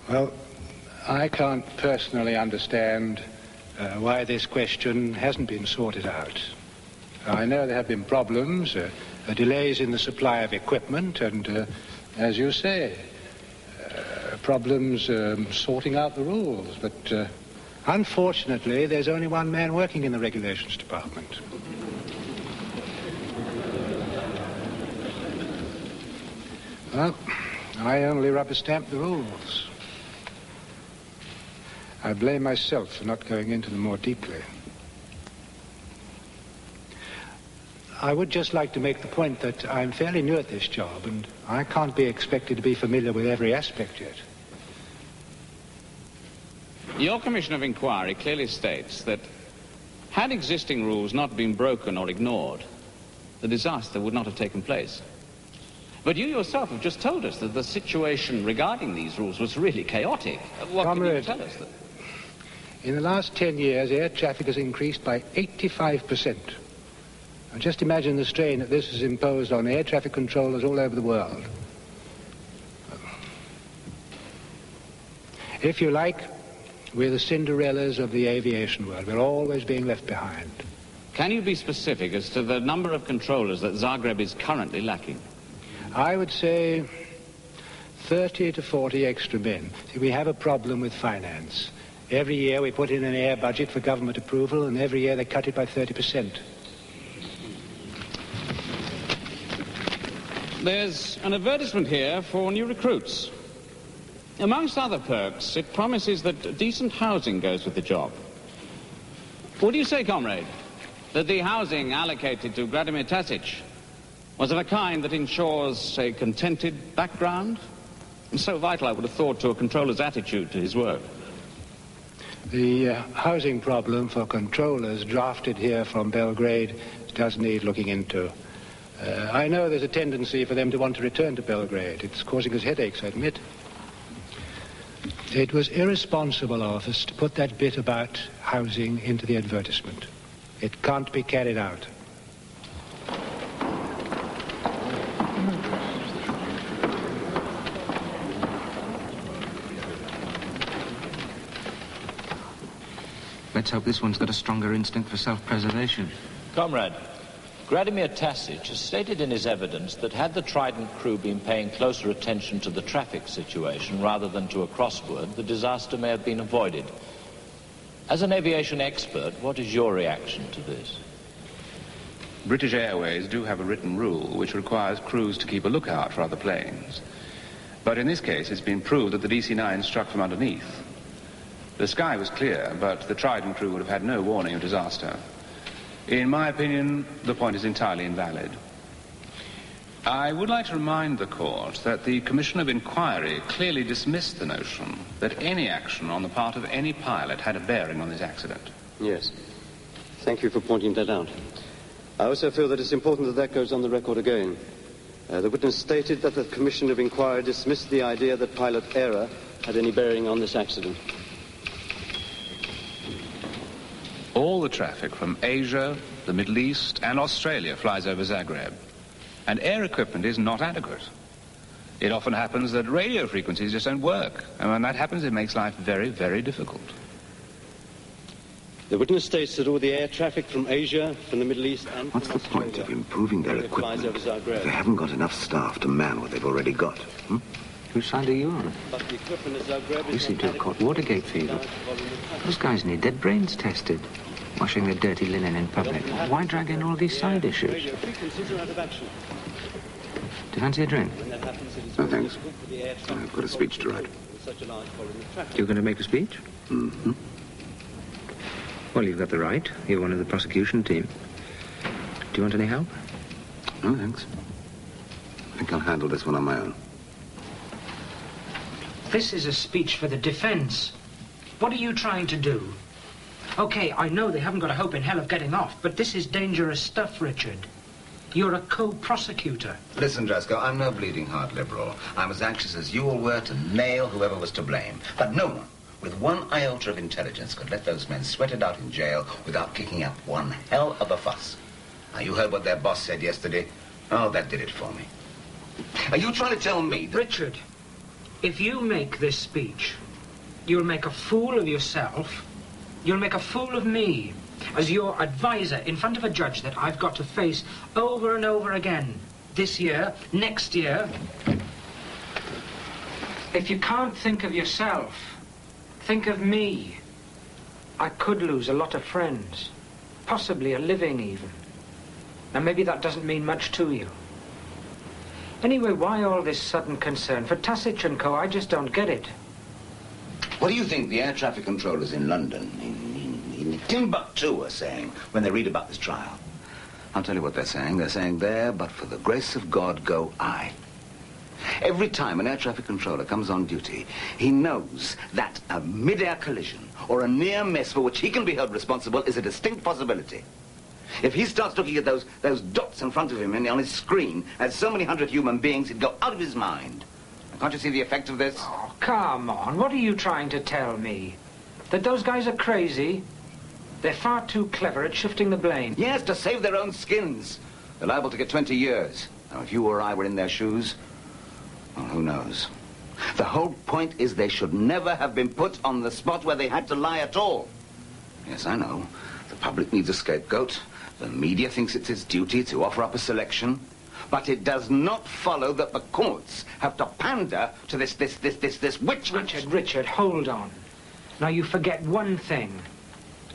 Well, I can't personally understand why this question hasn't been sorted out. I know there have been problems, delays in the supply of equipment, and, as you say, problems sorting out the rules. But unfortunately, there's only one man working in the regulations department. Well, I only rubber stamp the rules. I blame myself for not going into them more deeply. I would just like to make the point that I'm fairly new at this job, and I can't be expected to be familiar with every aspect yet. Your Commission of Inquiry clearly states that had existing rules not been broken or ignored, the disaster would not have taken place. But you yourself have just told us that the situation regarding these rules was really chaotic. What Comrade, can you tell us then? In the last 10 years, air traffic has increased by 85%. Now, just imagine the strain that this has imposed on air traffic controllers all over the world. If you like, we're the Cinderellas of the aviation world. We're always being left behind. Can you be specific as to the number of controllers that Zagreb is currently lacking? I would say 30 to 40 extra men. See, we have a problem with finance. Every year we put in an air budget for government approval, and every year they cut it by 30%. There's an advertisement here for new recruits. Amongst other perks, it promises that decent housing goes with the job. What do you say, comrade, that the housing allocated to Vladimir Tasic was of a kind that ensures a contented background? And so vital, I would have thought, to a controller's attitude to his work. The housing problem for controllers drafted here from Belgrade does need looking into. I know there's a tendency for them to want to return to Belgrade. It's causing us headaches, I admit. It was irresponsible of us to put that bit about housing into the advertisement. It can't be carried out. Let's hope this one's got a stronger instinct for self-preservation. Comrade, Vladimir Tasic has stated in his evidence that had the Trident crew been paying closer attention to the traffic situation rather than to a crossword, the disaster may have been avoided. As an aviation expert, what is your reaction to this? British Airways do have a written rule which requires crews to keep a lookout for other planes. But in this case, it's been proved that the DC-9 struck from underneath. The sky was clear, but the Trident crew would have had no warning of disaster. In my opinion, the point is entirely invalid. I would like to remind the court that the Commission of Inquiry clearly dismissed the notion that any action on the part of any pilot had a bearing on this accident. Yes. Thank you for pointing that out. I also feel that it's important that that goes on the record again. The witness stated that the Commission of Inquiry dismissed the idea that pilot error had any bearing on this accident. All the traffic from Asia, the Middle East, and Australia flies over Zagreb. And air equipment is not adequate. It often happens that radio frequencies just don't work. And when that happens, it makes life very, very difficult. The witness states that all the air traffic from Asia, from the Middle East, and What's the point of improving their equipment if they haven't got enough staff to man what they've already got? Whose side are you on? But the equipment at Zagreb You seem to have caught Watergate fever. Those guys need their brains tested. Washing their dirty linen in public. Why drag in all these side issues? Do you fancy a drink? No, thanks. I've got a speech to write. You're going to make a speech? Mm-hmm. Well, you've got the right. You're one of the prosecution team. Do you want any help? No, thanks. I think I'll handle this one on my own. This is a speech for the defense. What are you trying to do? Okay, I know they haven't got a hope in hell of getting off, but this is dangerous stuff, Richard. You're a co-prosecutor. Listen, Dresco, I'm no bleeding heart liberal. I'm as anxious as you all were to nail whoever was to blame. But no one, with one iota of intelligence, could let those men sweat it out in jail without kicking up one hell of a fuss. Now, you heard what their boss said yesterday? Oh, that did it for me. Are you trying to tell me that... Richard, If you make this speech, you'll make a fool of yourself. You'll make a fool of me as your advisor in front of a judge that I've got to face over and over again. This year, next year. If you can't think of yourself, think of me. I could lose a lot of friends, possibly a living even. And maybe that doesn't mean much to you. Anyway, why all this sudden concern? For Tasich and Co., I just don't get it. What do you think the air traffic controllers in London, in Timbuktu, are saying when they read about this trial? I'll tell you what they're saying. They're saying, there, but for the grace of God, go I. Every time an air traffic controller comes on duty, he knows that a mid-air collision or a near miss for which he can be held responsible is a distinct possibility. If he starts looking at those dots in front of him and on his screen as so many hundred human beings, he'd go out of his mind. Can't you see the effect of this? Oh, come on. What are you trying to tell me? That those guys are crazy? They're far too clever at shifting the blame. Yes, to save their own skins. They're liable to get 20 years. Now, if you or I were in their shoes, well, who knows? The whole point is they should never have been put on the spot where they had to lie at all. Yes, I know. The public needs a scapegoat. The media thinks it's its duty to offer up a selection. But it does not follow that the courts have to pander to this witch hunt. Richard, hold on. Now you forget one thing.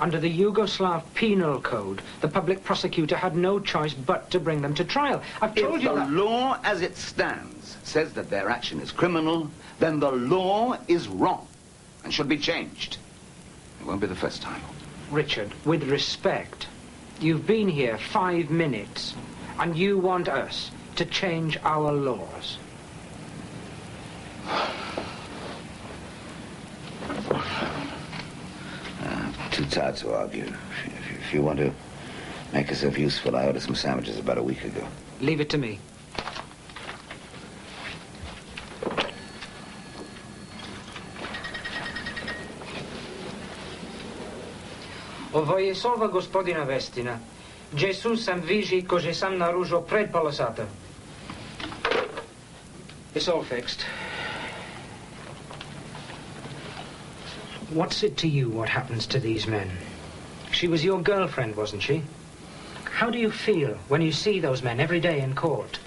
Under the Yugoslav Penal Code, the public prosecutor had no choice but to bring them to trial. I've told you that. If the law as it stands says that their action is criminal, then the law is wrong and should be changed. It won't be the first time. Richard, with respect, you've been here 5 minutes, and you want us to change our laws. Too tired to argue. If you want to make yourself useful, I ordered some sandwiches about a week ago. Leave it to me. Ovo je solva gospodina Vestina. Jesu sam viži ko že sam naružio pred pola sata. It's all fixed. What's it to you what happens to these men? She was your girlfriend, wasn't she? How do you feel when you see those men every day in court?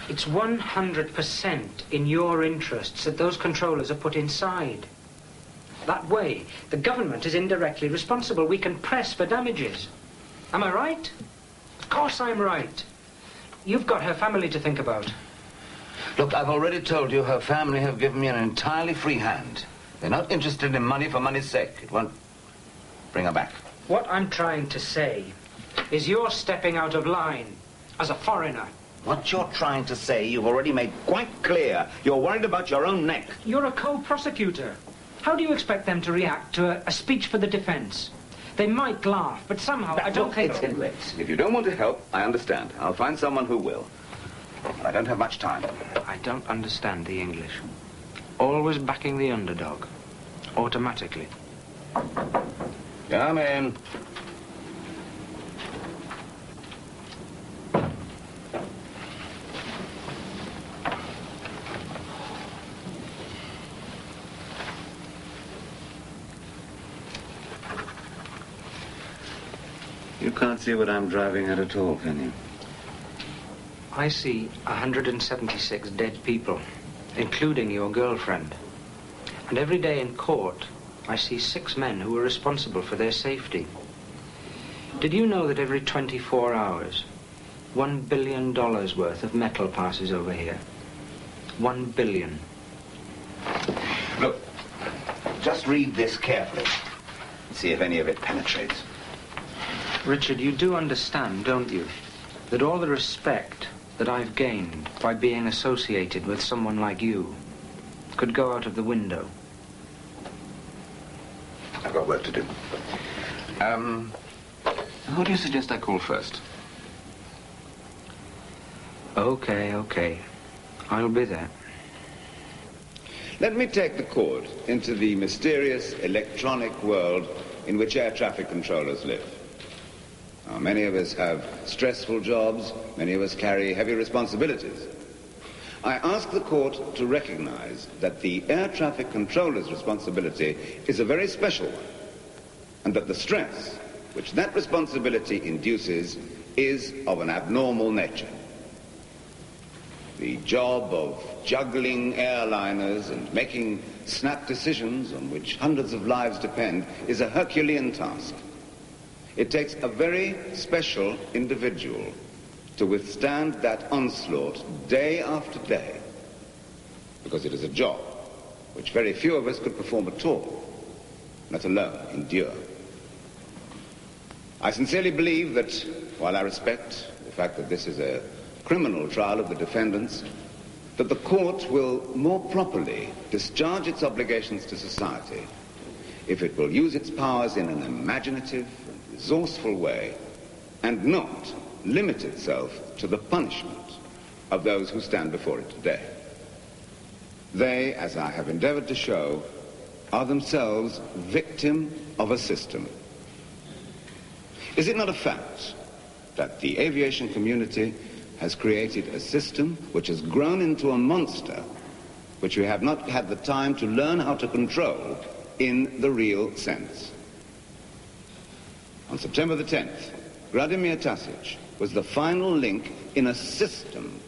It's 100% in your interests that those controllers are put inside. That way, the government is indirectly responsible. We can press for damages. Am I right? Of course I'm right. You've got her family to think about. Look, I've already told you her family have given me an entirely free hand. They're not interested in money for money's sake. It won't bring her back. What I'm trying to say is you're stepping out of line as a foreigner. What you're trying to say, you've already made quite clear. You're worried about your own neck. You're a co-prosecutor. How do you expect them to react to a speech for the defense? They might laugh, but somehow I don't think... If you don't want to help, I understand. I'll find someone who will. I don't have much time. I don't understand the English. Always backing the underdog. Automatically. Come in. You can't see what I'm driving at all, can you? I see 176 dead people, including your girlfriend. And every day in court, I see 6 men who are responsible for their safety. Did you know that every 24 hours, $1 billion worth of metal passes over here? 1 billion. Look, just read this carefully. See if any of it penetrates. Richard, you do understand, don't you, that all the respect that I've gained by being associated with someone like you could go out of the window? I've got work to do. Who do you suggest I call first? Okay. I'll be there. Let me take the court into the mysterious electronic world in which air traffic controllers live. Now, many of us have stressful jobs, many of us carry heavy responsibilities. I ask the court to recognize that the air traffic controller's responsibility is a very special one, and that the stress which that responsibility induces is of an abnormal nature. The job of juggling airliners and making snap decisions on which hundreds of lives depend is a Herculean task. It takes a very special individual to withstand that onslaught day after day, because it is a job which very few of us could perform at all, let alone endure. I sincerely believe that, while I respect the fact that this is a criminal trial of the defendants, that the court will more properly discharge its obligations to society if it will use its powers in an imaginative and resourceful way and not limit itself to the punishment of those who stand before it today. They, as I have endeavored to show, are themselves victim of a system. Is it not a fact that the aviation community has created a system which has grown into a monster which we have not had the time to learn how to control in the real sense? On September the 10th, Vladimir Tasic was the final link in a system